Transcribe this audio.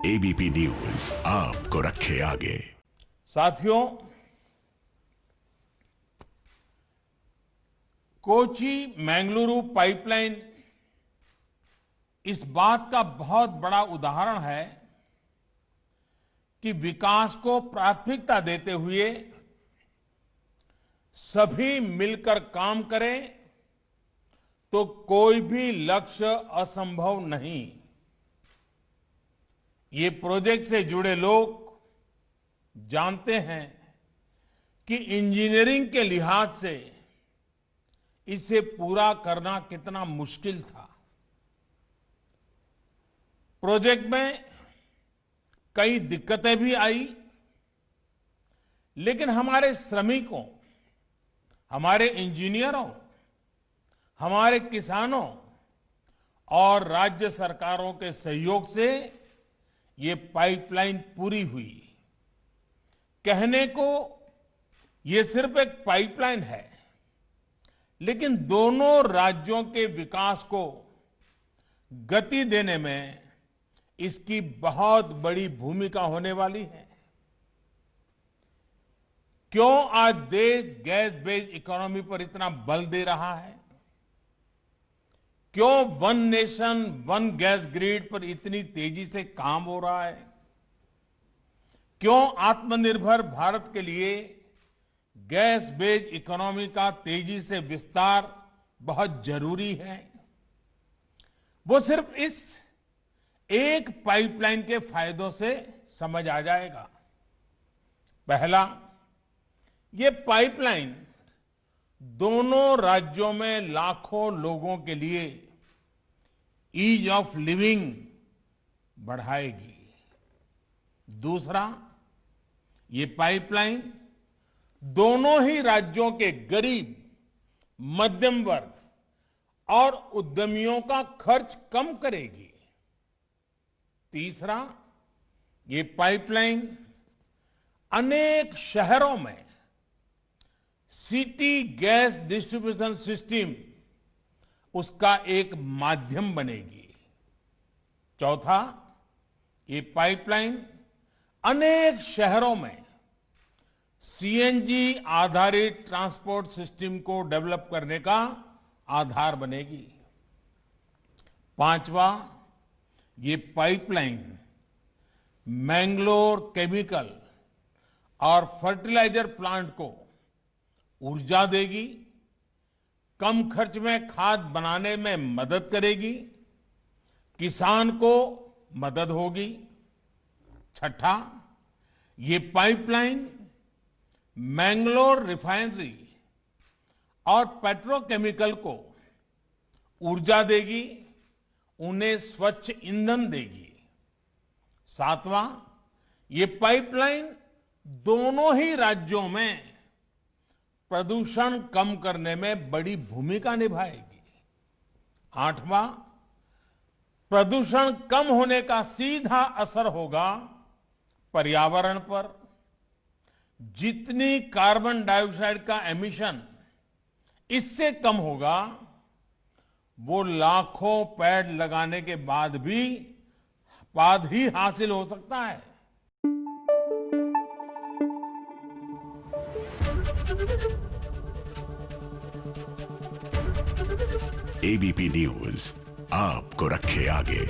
ABP news आपको रखे आगे। साथियों, कोची मैंगलुरु पाइपलाइन इस बात का बहुत बड़ा उदाहरण है कि विकास को प्राथमिकता देते हुए सभी मिलकर काम करें तो कोई भी लक्ष्य असंभव नहीं। ये प्रोजेक्ट से जुड़े लोग जानते हैं कि इंजीनियरिंग के लिहाज से इसे पूरा करना कितना मुश्किल था। प्रोजेक्ट में कई दिक्कतें भी आई, लेकिन हमारे श्रमिकों, हमारे इंजीनियरों, हमारे किसानों और राज्य सरकारों के सहयोग से ये पाइपलाइन पूरी हुई। कहने को ये सिर्फ एक पाइपलाइन है, लेकिन दोनों राज्यों के विकास को गति देने में इसकी बहुत बड़ी भूमिका होने वाली है। क्यों आज देश गैस बेस्ड इकोनॉमी पर इतना बल दे रहा है? क्यों one nation one gas grid पर इतनी तेजी से काम हो रहा है? क्यों आत्मनिर्भर भारत के लिए गैस बेस्ड इकोनॉमी का तेजी से विस्तार बहुत जरूरी है? वो सिर्फ इस एक पाइपलाइन के फायदों से समझ आ जाएगा। पहला, ये पाइपलाइन दोनों राज्यों में लाखों लोगों के लिए ईज ऑफ लिविंग बढ़ाएगी। दूसरा, ये पाइपलाइन दोनों ही राज्यों के गरीब, मध्यम वर्ग और उद्यमियों का खर्च कम करेगी। तीसरा, ये पाइपलाइन अनेक शहरों में सिटी गैस डिस्ट्रीब्यूशन सिस्टम उसका एक माध्यम बनेगी। चौथा, ये पाइपलाइन अनेक शहरों में सीएनजी आधारित ट्रांसपोर्ट सिस्टम को डेवलप करने का आधार बनेगी। पांचवा, ये पाइपलाइन मैंगलोर केमिकल और फर्टिलाइजर प्लांट को ऊर्जा देगी, कम खर्च में खाद बनाने में मदद करेगी, किसान को मदद होगी। छठा, ये पाइपलाइन मैंगलोर रिफाइनरी और पेट्रोकेमिकल को ऊर्जा देगी, उन्हें स्वच्छ ईंधन देगी। सातवां, ये पाइपलाइन दोनों ही राज्यों में प्रदूषण कम करने में बड़ी भूमिका निभाएगी। आठवां, प्रदूषण कम होने का सीधा असर होगा पर्यावरण पर। जितनी कार्बन डाइऑक्साइड का एमिशन इससे कम होगा, वो लाखों पेड़ लगाने के बाद ही हासिल हो सकता है। एबीपी न्यूज आपको रखे आगे।